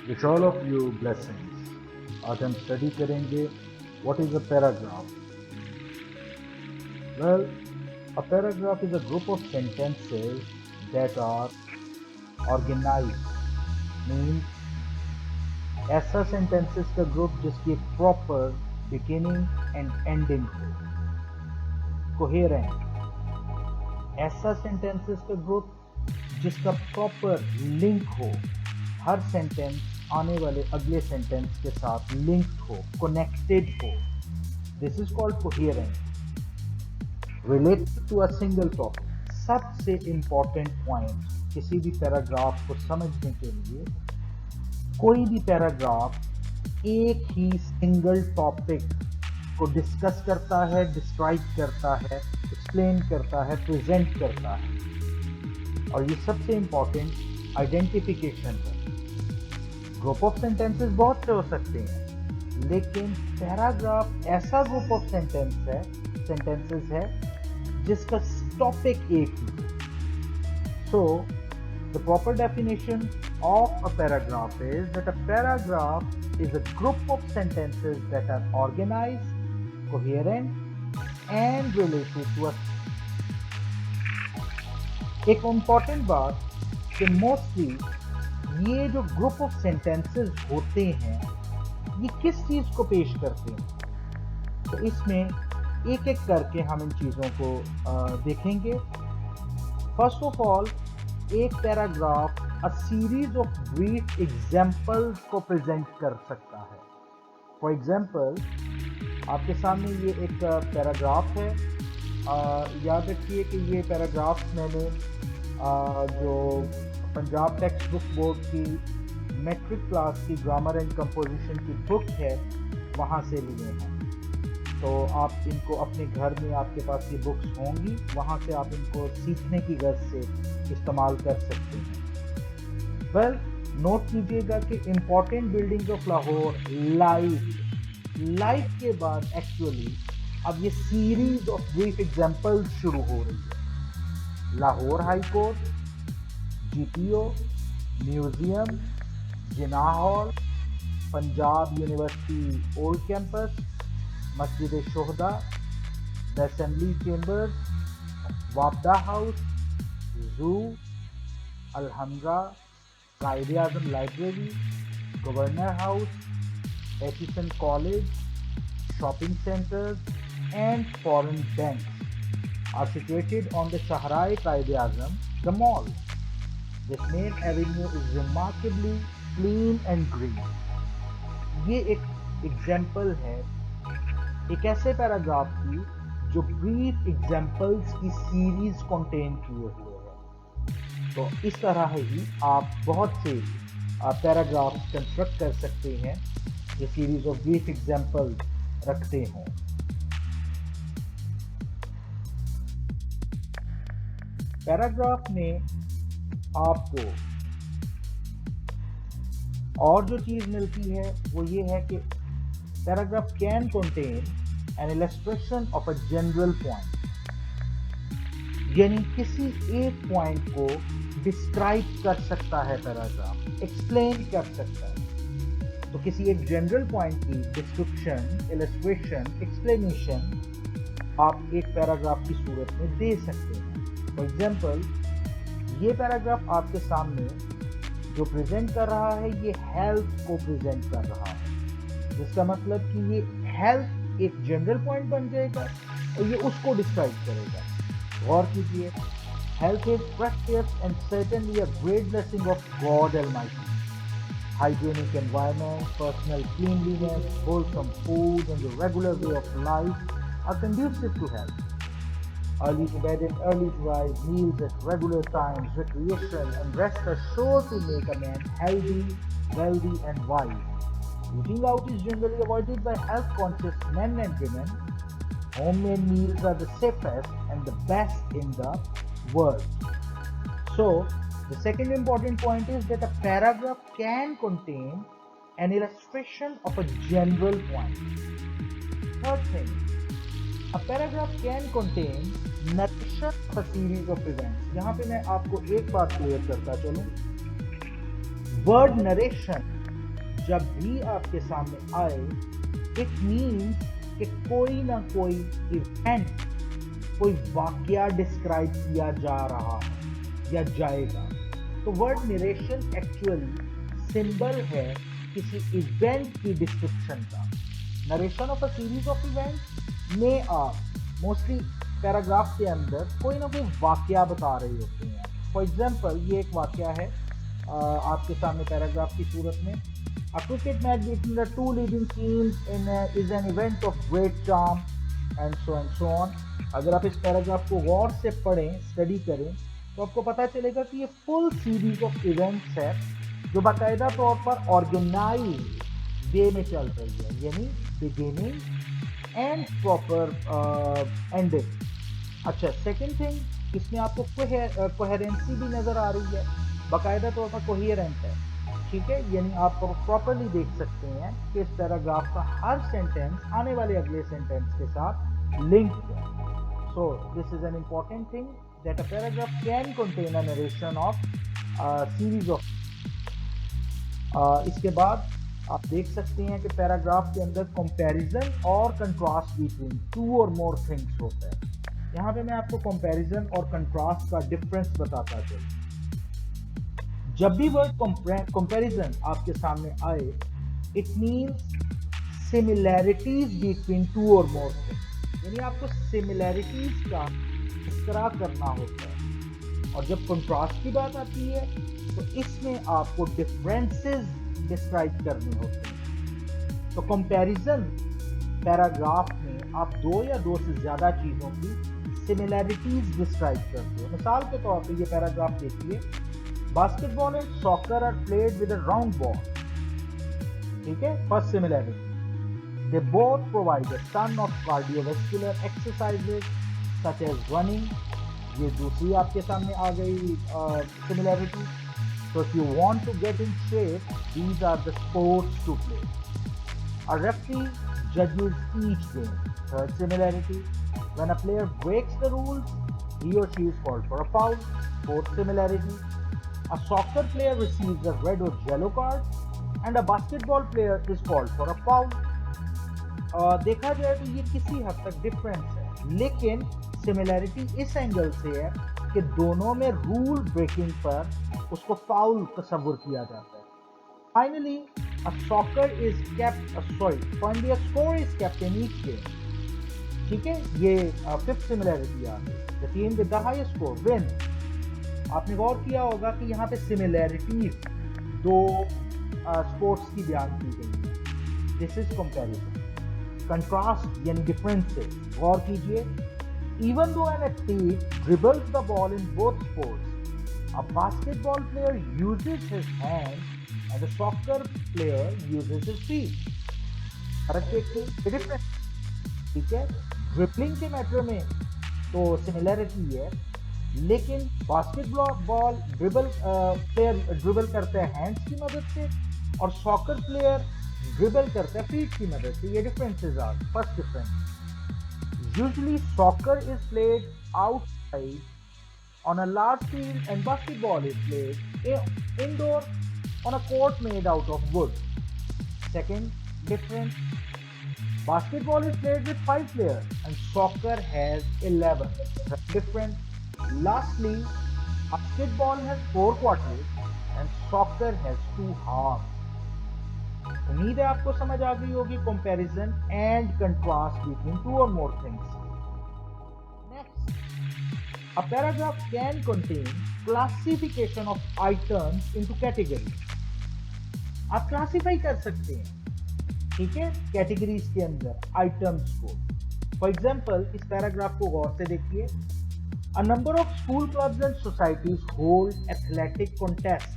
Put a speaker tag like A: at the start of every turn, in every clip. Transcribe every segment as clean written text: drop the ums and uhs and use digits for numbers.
A: Wish all of you blessings. आज हम study करेंगे what is a paragraph. Well, a paragraph is a group of sentences that are organized. Means ऐसा sentences का group जिसकी एक proper beginning and ending हो. Coherent. ऐसा sentences का group जिसका proper link हो. हर सेंटेंस आने वाले अगले सेंटेंस के साथ लिंक्ड हो, कनेक्टेड हो. This is called coherent. Related to a single topic. सबसे इंपॉर्टेंट पॉइंट किसी भी पैराग्राफ को समझने के लिए, कोई भी पैराग्राफ एक ही सिंगल टॉपिक को डिस्कस करता है, डिस्क्राइब करता है, एक्सप्लेन करता है, प्रेजेंट करता है. और ये सबसे इंपॉर्टेंट आइडेंटिफिकेशन है. ग्रुप ऑफ सेंटेंसेस बहुत से हो सकते हैं, लेकिन पैराग्राफ ऐसा ग्रुप ऑफ सेंटेंसेस है जिसका टॉपिक एक ही. So the proper definition of a paragraph is that a paragraph is a group of sentences that are organised, coherent and related to a. एक इम्पॉर्टेंट बात कि मोस्टली ये जो ग्रुप ऑफ सेंटेंसेस होते हैं ये किस चीज को पेश करते हैं, तो इसमें एक एक करके हम इन चीजों को देखेंगे. फर्स्ट ऑफ ऑल, एक paragraph a series of brief examples को प्रेजेंट कर सकता है. फॉर एग्जांपल, आपके सामने ये एक पैराग्राफ है. याद रखिए कि ये पैराग्राफ मैंने जो पंजाब टेक्स्ट बुक बोर्ड की मैट्रिक क्लास की ग्रामर एंड कंपोजिशन की बुक है वहाँ से लिए हैं. तो आप इनको अपने घर में, आपके पास ये बुक्स होंगी, वहाँ से आप इनको सीखने की गर्ज से इस्तेमाल कर सकते हैं. वेल, नोट कीजिएगा कि important buildings of Lahore, life के बाद एक्चुअली अब ये सीरीज ऑफ ब्रीफ एग्जाम्पल्स शुरू हो रही है. Lahore high court, GPO, museum, Jinnah hall, Punjab university old campus, Masjid Shuhada, the assembly chambers, वापदा house, zoo, Alhamra, Quaid-e Azam library, governor house, Aitchison college, shopping centres and foreign banks are situated on the Shahrai Qaid-e-Azam, the mall. This main avenue is remarkably clean and green. ये एक example है एक ऐसे paragraph की जो brief examples की series contain किए हुए है. तो इस तरह ही आप बहुत से पैराग्राफ कंस्ट्रक्ट कर सकते हैं जो सीरीज ऑफ ब्रीफ एग्जाम्पल्स रखते हों. पैराग्राफ में आपको और जो चीज मिलती है वो ये है कि paragraph can contain N illustration of a general point. यानी किसी एक पॉइंट को डिस्क्राइब कर सकता है पैराग्राफ, एक्सप्लेन कर सकता है. तो किसी एक जनरल पॉइंट की डिस्क्रिप्शन, इलस्ट्रेशन, एक्सप्लेनेशन आप एक पैराग्राफ की सूरत में दे सकते हैं. फॉर एग्जाम्पल, ये पैराग्राफ आपके सामने जो प्रेजेंट कर रहा है ये हेल्थ को प्रेजेंट कर रहा है, जिसका मतलब कि ये हेल्थ एक जनरल पॉइंट बन जाएगा और ये उसको डिस्क्राइब करेगा. गौर कीजिए, health is precious and certainly a great blessing of God almighty. Hygienic environment, personal cleanliness, wholesome food and the regular way of life are conducive to health. Early to bed and early to rise, meals at regular times, recreation and rest are sure to make a man healthy, wealthy and wise. Eating out is generally avoided by health-conscious men and women. Homemade meals are the safest and the best in the world. So, the second important point is that a paragraph can contain an illustration of a general point. Third thing, a paragraph can contain narration of a series of events. यहाँ पे मैं आपको एक बात clear करता चलूं. Word narration जब भी आपके सामने आए, इट मीन्स कि कोई ना कोई इवेंट, कोई वाकया डिस्क्राइब किया जा रहा है या जाएगा। तो वर्ड नरेशन एक्चुअली सिंबल है किसी इवेंट की डिस्क्रिप्शन का। Narration of a series of events में आप मोस्टली पैराग्राफ के अंदर कोई ना कोई वाकया बता रहे होते हैं। फॉर एग्जाम्पल, ये एक वाकया है आपके सामने पैराग्राफ की सूरत में। A cricket match between the two leading teams is an event of great charm and so on. अगर आप इस पैराग्राफ को गौर से पढ़ें, स्टडी करें, तो आपको पता चलेगा कि ये फुल सीरीज ऑफ इवेंट्स है जो बाकायदा तौर पर ऑर्गेनाइज वे में चल रही है, यानी बिगिनिंग एंड प्रॉपर एंडिंग। अच्छा, सेकेंड थिंग, इसमें आपको कोहेरेंसी भी नजर आ रही है, बाकायदा तौर पर कोहेरेंट है, ठीक है, यानी आप प्रॉपरली देख सकते हैं कि इस पैराग्राफ का हर सेंटेंस आने वाले अगले सेंटेंस के साथ लिंक्ड है। So this is an important thing that a paragraph can contain a narration of series of. इसके बाद आप देख सकते हैं कि पैराग्राफ के अंदर कंपैरिजन और contrast between two or more things होता है। यहाँ पे मैं आपको कंपैरिजन और कंट्रास्ट का डिफरेंस बताता चलूं। जब भी वर्ड कंपैरिजन आपके सामने आए, it means similarities between two or more things, यानी आपको सिमिलैरिटीज का तस्करा करना होता है। और जब कंट्रास्ट की बात आती है तो इसमें आपको डिफरेंसेस डिस्क्राइब करने होते हैं। तो कंपैरिजन पैराग्राफ में आप दो या दो से ज्यादा चीजों की सिमिलैरिटीज डिस्क्राइब करते हो। मिसाल के तौर पे ये पैराग्राफ देखिए, basketball and soccer are played with a round ball, ठीक है, first similarity. They both provide a ton of cardiovascular exercises such as running. ये दूसरी आपके सामने आ गई similarity. So if you want to get in shape, these are the sports to play. A referee judges each game. Third similarity, when a player breaks the rules, he or she is called for a foul. Fourth similarity, a soccer player receives a red or yellow card and a basketball player is called for a foul. देखा जाए तो ये किसी हद तक difference है, लेकिन similarity इस एंगल से है कि दोनों में रूल ब्रेकिंग पर उसको फाउल तस्वुर किया जाता है। Finally, a soccer is kept finally a score is kept in each game, ठीक है, ये फिफ्थ सिमिलैरिटी आ गई। The team with the highest score win। आपने गौर किया होगा कि यहाँ पे सिमिलैरिटीज दो स्पोर्ट्स की बयान की गई है। This is comparison. कंट्रास्ट यानी डिफरेंसेस, गौर कीजिए, even though an athlete dribbles the ball in both sports, a basketball player uses his hands and a soccer player uses his feet। फर्क देखिए, डिफरेंस, ठीक है। ड्रिबलिंग के मैटर में तो similarity है, लेकिन बास्केटबॉल प्लेयर ड्रिबल करता है हैंड्स की मदद से और सॉकर प्लेयर ड्रिबल करता है फीट की मदद से। ये differences are first difference. Usually soccer is played outside on a large field and basketball is played indoor on a court made out of wood. Second difference, basketball is played with 5 players and soccer has 11. Different. Lastly, basketball has 4 quarters and soccer has 2 halves. उम्मीद है आपको समझ आ गई होगी comparison and contrast between two or more things. Next, a paragraph can contain classification of items into category. आप classify कर सकते हैं, ठीक है, कैटेगरीज के अंदर आइटम्स को। फॉर एग्जांपल, इस पैराग्राफ को गौर से देखिए। A number of school clubs and societies hold athletic contest.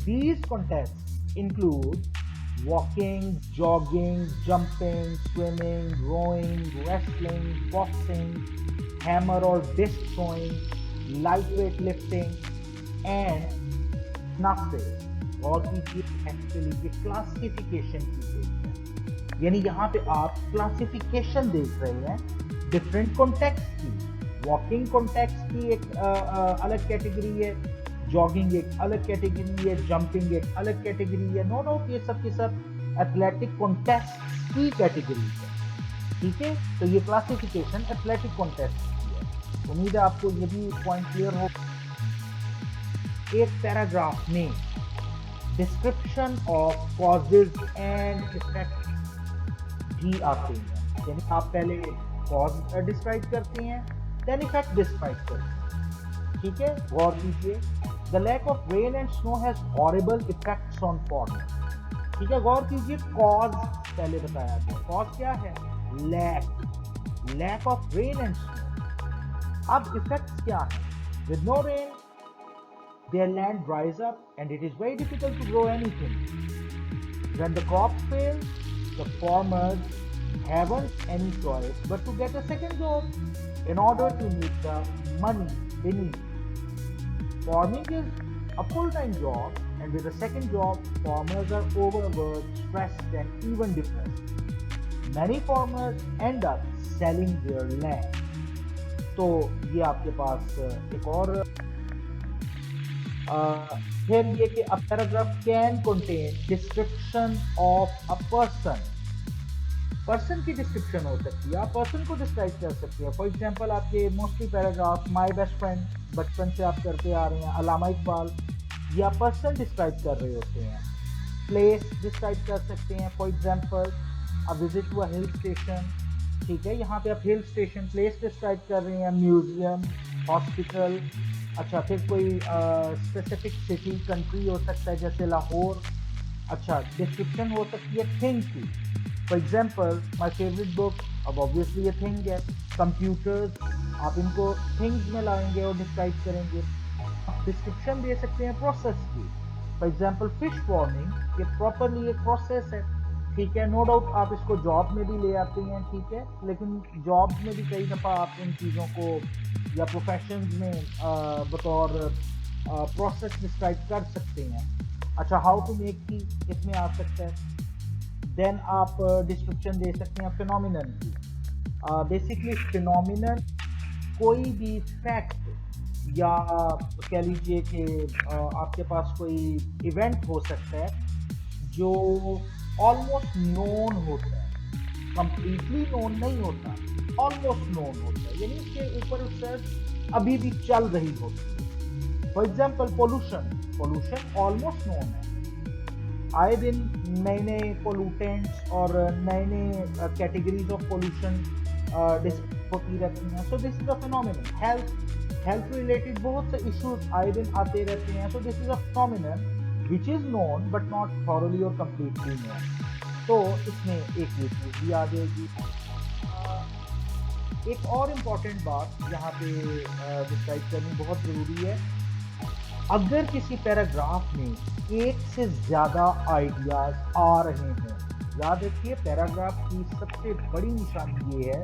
A: These contest include walking, jogging, jumping, swimming, rowing, wrestling, boxing, hammer or disc throwing, lightweight lifting and knuckle। और actually ये classification की गई है, यानी यहाँ पे आप क्लासिफिकेशन देख रहे हैं डिफरेंट कॉन्टेक्स्ट की। वॉकिंग कॉन्टेक्स्ट की एक अलग कैटेगरी है, जॉगिंग एक अलग कैटेगरी है, जंपिंग एक अलग कैटेगरी है। नो डाउट ये सब के सब एथलेटिक कॉन्टेस्ट की कैटेगरी है, ठीक है। तो ये क्लासिफिकेशन एथलेटिक कॉन्टेस्ट की है। उम्मीद है आपको ये भी पॉइंट क्लियर हो। एक पैराग्राफ में description of causes and effect भी आते हैं, यानी आप पहले कॉज डिस्क्राइब करते हैं, देन इफेक्ट डिस्क्राइब करते हैं, ठीक है। गौर कीजिए, the lack of rain and snow has horrible effects on farmer, ठीक है। गौर कीजिए, कॉज पहले बताया गया, कॉज क्या है, lack of rain and snow. अब इफेक्ट्स क्या है, with no rain their land dries up and it is very difficult to grow anything. When the crops fail, the farmers haven't any choice but to get a second job in order to meet the money they need. Farming is a full-time job, and with a second job, farmers are overworked, stressed and even depressed. Many farmers end up selling their land. तो ये आपके पास एक और फिर ये कि a paragraph can contain description of a person की description हो सकती है, आप पर्सन को डिस्क्राइब कर सकते हैं। फॉर एग्जांपल आपके mostly paragraph my best friend बचपन से आप करते आ रहे हैं, अल्लामा इकबाल, या पर्सन डिस्क्राइब कर रहे होते हैं। प्लेस डिस्क्राइब कर सकते हैं, for example a visit to a hill station, ठीक है। यहाँ पे आप हिल स्टेशन प्लेस डिस्क्राइब कर रहे हैं, म्यूजियम, हॉस्पिटल। अच्छा, फिर कोई स्पेसिफिक सिटी कंट्री हो सकता है जैसे लाहौर। अच्छा, डिस्क्रिप्शन हो सकती है थिंग की, for example my favourite book, अब ऑब्वियसली ये थिंग है। कंप्यूटर्स, आप इनको थिंग्स में लाएंगे और डिस्क्राइब करेंगे। डिस्क्रिप्शन दे सकते हैं प्रोसेस की, फॉर एग्जांपल फिश फार्मिंग, ये प्रॉपरली एक प्रोसेस है, ठीक है। नो डाउट आप इसको जॉब में भी ले आते हैं, ठीक है, लेकिन जॉब में भी कई दफ़ा आप इन चीज़ों को या प्रोफेशंस में बतौर प्रोसेस डिस्क्राइब कर सकते हैं। अच्छा, हाउ टू मेक की इसमें आ सकता है। देन आप डिस्क्रिप्शन दे सकते हैं फिनोमिनन की। बेसिकली फिनोमिनन कोई भी फैक्ट या कह लीजिए कि आपके पास कोई इवेंट हो सकता है जो ऑलमोस्ट नोन होता है, कंप्लीटली नोन नहीं होता, ऑलमोस्ट नोन होता है, यानी इसके ऊपर रिसर्च अभी भी चल रही होती है। For example pollution almost known है, आए दिन नए नए पोल्यूटेंट्स और नए नए कैटेगरीज ऑफ पोल्यूशन होती रहती हैं। So this is a phenomenon. Health related बहुत से इश्यूज आए दिन आते रहते हैं। So this is a phenomenon which is known but not thoroughly or completely known. तो इसमें एक ये चीज भी आ जाएगी। एक और इम्पॉर्टेंट बात यहाँ पे डिस्क्राइब करनी बहुत ज़रूरी है, अगर किसी पैराग्राफ में एक से ज़्यादा आइडियाज आ रहे हैं, याद रखिए पैराग्राफ की सबसे बड़ी निशानी ये है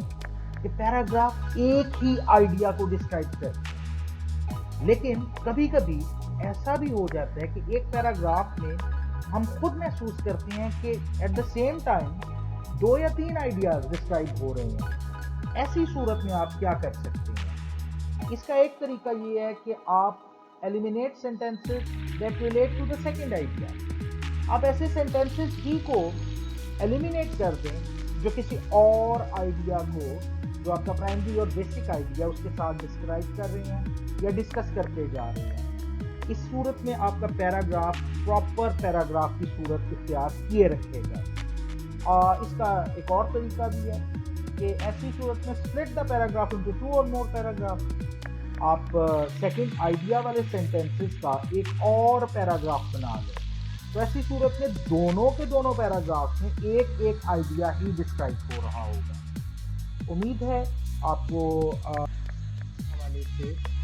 A: कि पैराग्राफ एक ही आइडिया को डिस्क्राइब करता है, लेकिन कभी कभी ऐसा भी हो जाता है कि एक पैराग्राफ में हम खुद महसूस करते हैं कि एट द सेम टाइम 2 या 3 आइडियाज डिस्क्राइब हो रहे हैं। ऐसी सूरत में आप क्या कर सकते हैं? इसका एक तरीका ये है कि आप eliminate sentences that relate to the second idea. आप ऐसे सेंटेंसेस ही को एलिमिनेट कर दें जो किसी और आइडिया को, जो आपका प्राइमरी और बेसिक आइडिया उसके साथ डिस्क्राइब कर रहे हैं या डिस्कस करते जा रहे हैं। इस सूरत में आपका पैराग्राफ प्रॉपर पैराग्राफ की सूरत इख्तियार किए रखेगा। इसका एक और तरीका भी है कि ऐसी सूरत में स्प्लिट द पैराग्राफ इनटू 2 और मोर पैराग्राफ। आप सेकंड आइडिया वाले सेंटेंसेस का एक और पैराग्राफ बना लें, तो ऐसी सूरत में दोनों के दोनों पैराग्राफ में एक एक आइडिया ही डिस्क्राइब हो रहा होगा। उम्मीद है आपको हवाले से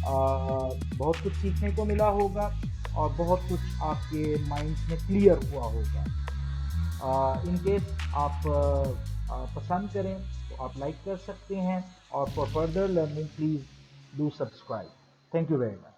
A: बहुत कुछ सीखने को मिला होगा और बहुत कुछ आपके माइंड में क्लियर हुआ होगा। इन केस आप पसंद करें तो आप लाइक कर सकते हैं, और for further learning please do subscribe. Thank you very much.